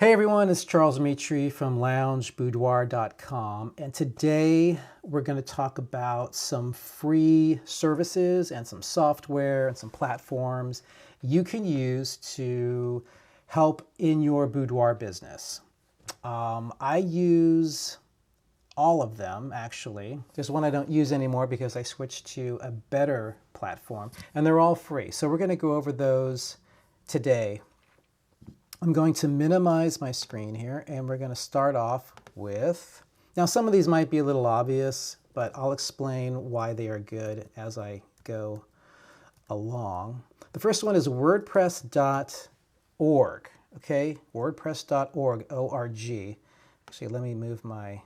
Hey everyone, it's Charles Mitri from loungeboudoir.com, and today we're going to talk about some free services and some software and some platforms you can use to help in your boudoir business. I use all of them, actually. There's one I don't use anymore because I switched to a better platform, and they're all free. So we're going to go over those today. I'm going to minimize my screen here, and we're going to start off with, now some of these might be a little obvious, but I'll explain why they are good as I go along. The first one is WordPress.org, okay? WordPress.org, O-R-G. Actually, let me move my,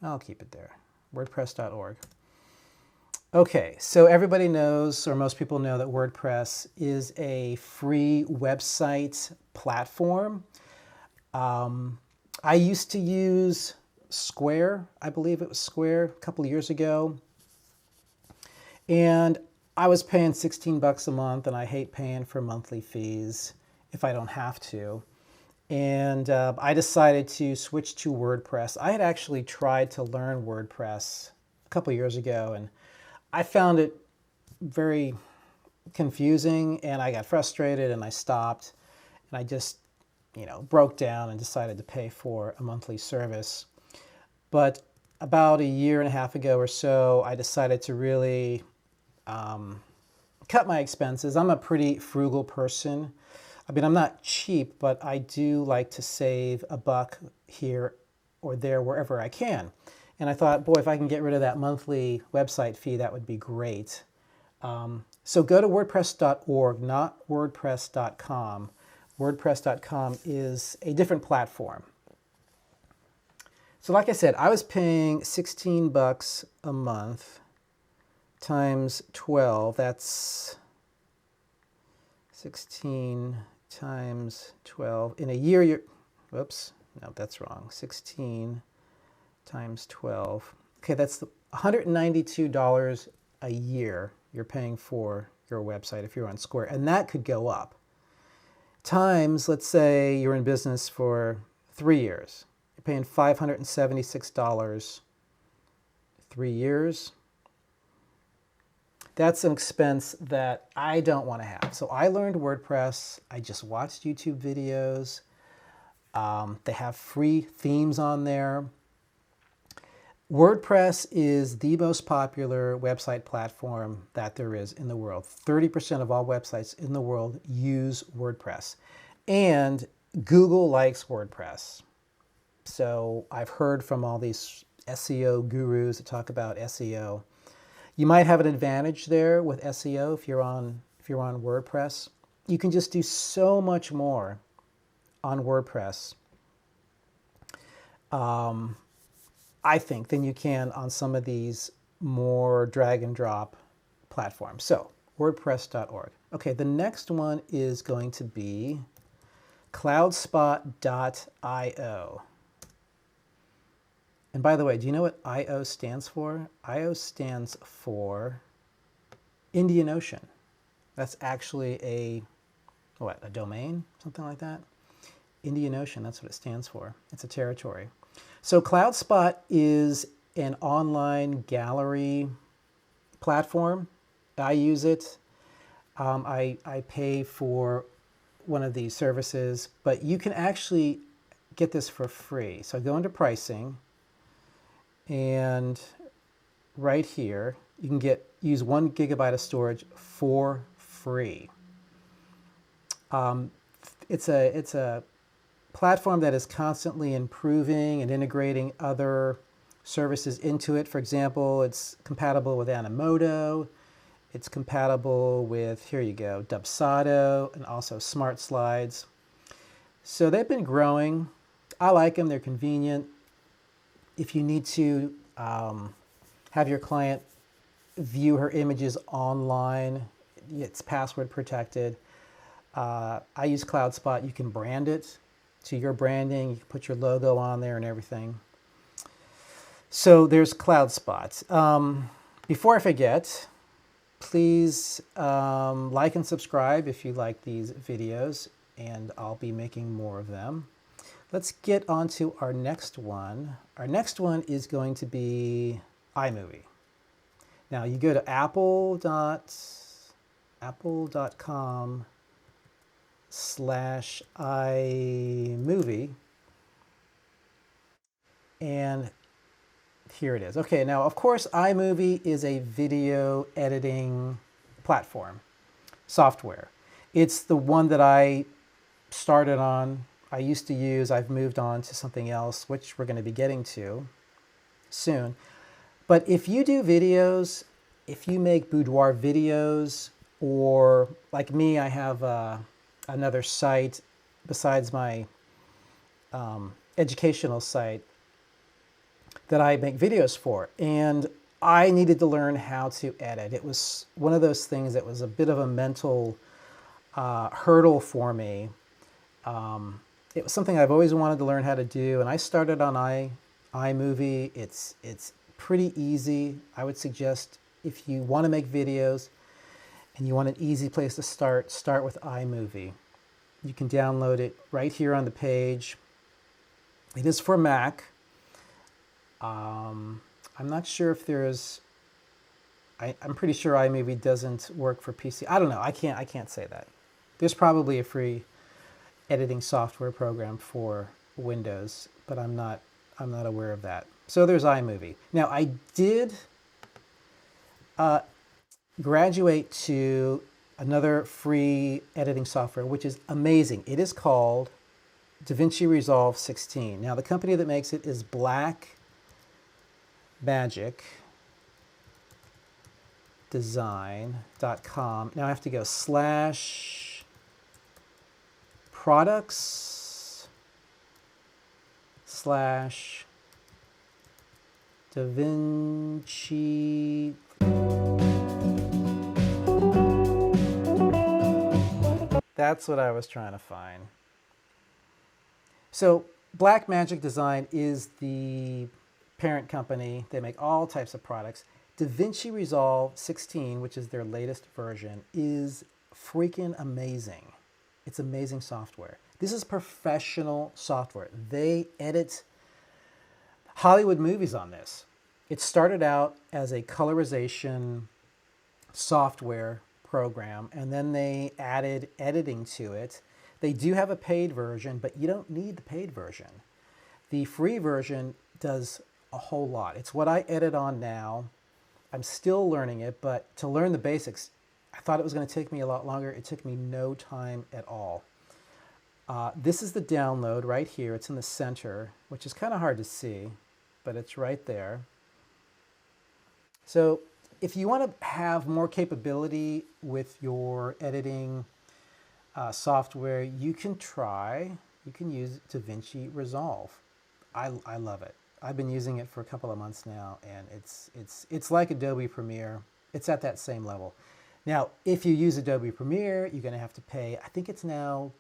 I'll keep it there, WordPress.org. Okay, so everybody knows, or most people know, that WordPress is a free website platform. I used to use Square, I believe it was Square, a couple of years ago. And I was paying 16 bucks a month, and I hate paying for monthly fees if I don't have to. And I decided to switch to WordPress. I had actually tried to learn WordPress a couple of years ago, and I found it very confusing, and I got frustrated, and I stopped, and I just, broke down and decided to pay for a monthly service. But about a year and a half ago or so, I decided to really cut my expenses. I'm a pretty frugal person. I mean, I'm not cheap, but I do like to save a buck here or there wherever I can. And I thought, boy, if I can get rid of that monthly website fee, that would be great. So go to WordPress.org, not WordPress.com. WordPress.com is a different platform. So like I said, I was paying 16 bucks a month times 12. That's 16 times 12. In a year, whoops, no, that's wrong. 16 times 12. Okay, that's $192 a year you're paying for your website if you're on Square, and that could go up. Times, let's say you're in business for 3 years. You're paying $576 3 years. That's an expense that I don't want to have. So I learned WordPress. I just watched YouTube videos. They have free themes on there. WordPress is the most popular website platform that there is in the world. 30% of all websites in the world use WordPress. And Google likes WordPress. So I've heard from all these SEO gurus that talk about SEO. You might have an advantage there with SEO if you're on WordPress. You can just do so much more on WordPress. I think, than you can on some of these more drag and drop platforms. So, WordPress.org. Okay, the next one is going to be CloudSpot.io. And by the way, do you know what IO stands for? IO stands for Indian Ocean. That's actually a domain? Something like that? Indian Ocean, that's what it stands for. It's a territory. So CloudSpot is an online gallery platform. I use it. I pay for one of these services, but you can actually get this for free. So I go into pricing, and right here, you can use 1 gigabyte of storage for free. It's a platform that is constantly improving and integrating other services into it. For example, it's compatible with Elementor. It's compatible with, here you go, Dubsado, and also Smart Slides. So they've been growing. I like them. They're convenient. If you need to have your client view her images online, it's password protected. I use CloudSpot. You can brand it to your branding. You can put your logo on there and everything. So there's CloudSpot. Before I forget, please like and subscribe if you like these videos. and I'll be making more of them. Let's get on to our next one. Our next one is going to be iMovie. Now you go to apple.com/iMovie, and here it is. Okay, now of course iMovie is a video editing platform, software. It's the one that I started on, I used to use. I've moved on to something else, which we're going to be getting to soon. But if you do videos, if you make Boudoir videos, or like me, I have another site besides my educational site that I make videos for, and I needed to learn how to edit. It was one of those things that was a bit of a mental hurdle for me. It was something I've always wanted to learn how to do, and I started on iMovie. It's pretty easy. I would suggest if you want to make videos and you want an easy place to start with iMovie. You can download it right here on the page. It is for Mac. I'm not sure if there's, I'm pretty sure iMovie doesn't work for PC. I don't know. I can't say that. There's probably a free editing software program for Windows, but I'm not aware of that. So there's iMovie. Now I did graduate to another free editing software, which is amazing. It is called DaVinci Resolve 16. Now the company that makes it is Blackmagic Design.com. Now I have to go /products/DaVinci. That's what I was trying to find. So Blackmagic Design is the parent company. They make all types of products. DaVinci Resolve 16, which is their latest version, is freaking amazing. It's amazing software. This is professional software. They edit Hollywood movies on this. It started out as a colorization software program, and then they added editing to it. They do have a paid version, but you don't need the paid version. The free version does a whole lot. It's what I edit on now. I'm still learning it, but to learn the basics, I thought it was going to take me a lot longer. It took me no time at all. This is the download right here. It's in the center, which is kind of hard to see, but it's right there. So if you want to have more capability with your editing software, you can use DaVinci Resolve. I love it. I've been using it for a couple of months now, and it's like Adobe Premiere. It's at that same level. Now, if you use Adobe Premiere, you're going to have to pay, I think it's now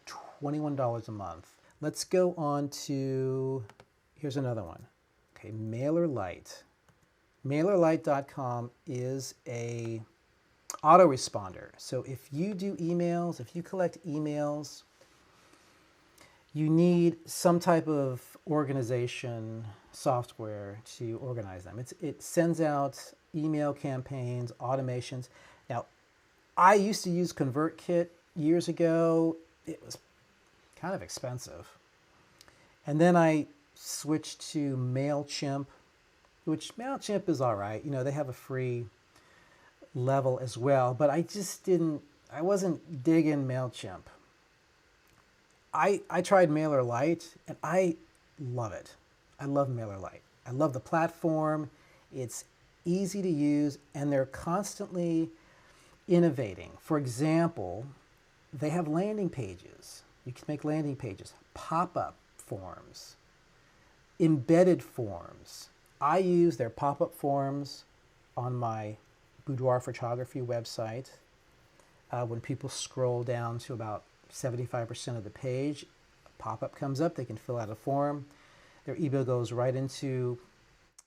$21 a month. Let's go on to, here's another one. Okay, MailerLite. MailerLite.com is a autoresponder. So if you do emails, if you collect emails, you need some type of organization software to organize them. It sends out email campaigns, automations. Now, I used to use ConvertKit years ago. It was kind of expensive. And then I switched to MailChimp, which MailChimp is all right. You know, they have a free level as well, but I wasn't digging MailChimp. I tried MailerLite, and I love it. I love MailerLite. I love the platform. It's easy to use, and they're constantly innovating. For example, they have landing pages. You can make landing pages, pop-up forms, embedded forms. I use their pop-up forms on my Boudoir photography website. When people scroll down to about 75% of the page, a pop-up comes up, they can fill out a form. Their email goes right into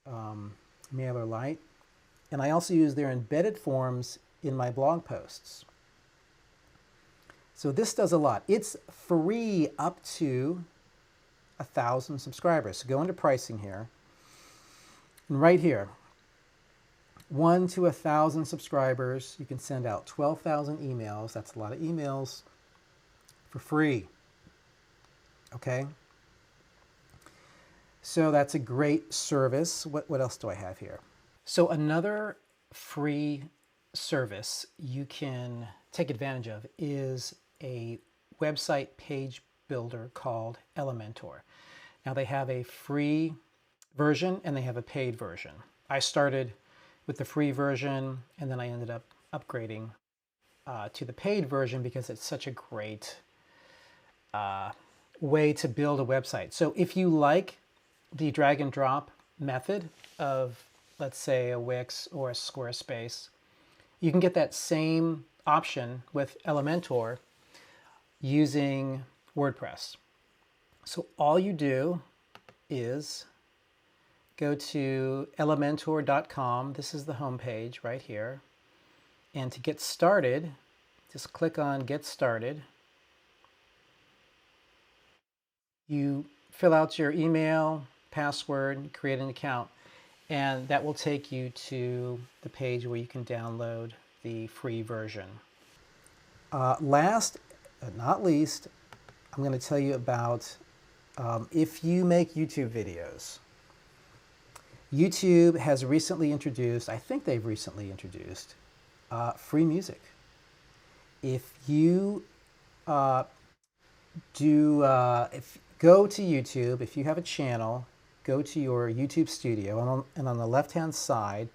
MailerLite. And I also use their embedded forms in my blog posts. So this does a lot. It's free up to 1,000 subscribers. So go into pricing here. And right here, 1 to 1,000 subscribers, you can send out 12,000 emails. That's a lot of emails for free. Okay? So that's a great service. What else do I have here? So another free service you can take advantage of is a website page builder called Elementor. Now they have a free version and they have a paid version. I started with the free version and then I ended up upgrading to the paid version because it's such a great way to build a website. So if you like the drag and drop method of, let's say, a Wix or a Squarespace, you can get that same option with Elementor using WordPress. So all you do is go to elementor.com. This is the home page right here. And to get started, just click on Get Started. You fill out your email, password, create an account, and that will take you to the page where you can download the free version. Last but not least, I'm going to tell you about if you make YouTube videos. YouTube has recently introduced, I think they've recently introduced, free music. If you go to YouTube, if you have a channel, go to your YouTube studio, and on the left-hand side,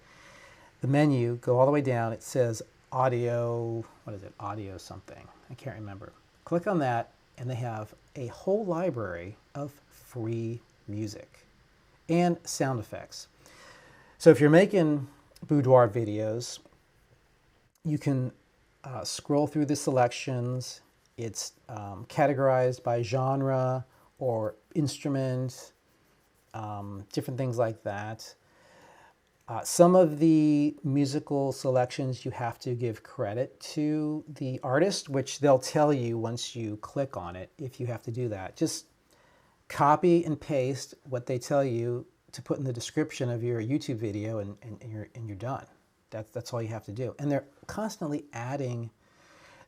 the menu, go all the way down, it says audio, what is it, audio something, I can't remember. Click on that, and they have a whole library of free music and sound effects. So if you're making Boudoir videos, you can scroll through the selections. It's categorized by genre or instrument, different things like that. Some of the musical selections you have to give credit to the artist, which they'll tell you once you click on it if you have to do that. Just copy and paste what they tell you to put in the description of your YouTube video and you're done. That's all you have to do. And they're constantly adding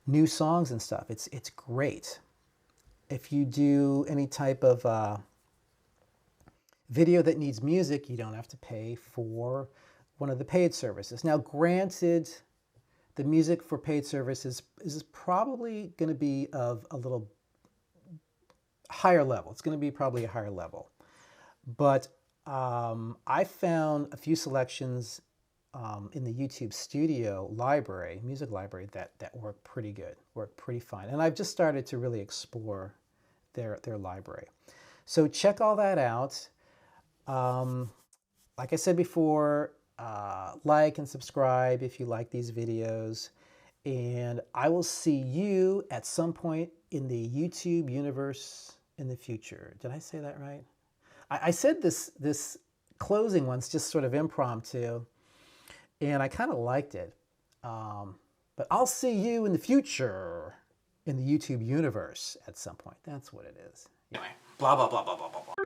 new songs and stuff. It's great. If you do any type of video that needs music, you don't have to pay for one of the paid services. Now, granted, the music for paid services is probably going to be of a little higher level. It's going to be probably a higher level. But I found a few selections in the YouTube Studio library, music library, that work pretty good, work pretty fine. And I've just started to really explore their library. So check all that out. Like I said before, like and subscribe if you like these videos. And I will see you at some point in the YouTube universe in the future. Did I say that right? I said this closing one's just sort of impromptu, and I kind of liked it. But I'll see you in the future in the YouTube universe at some point. That's what it is. Anyway, blah, blah, blah, blah, blah, blah, blah.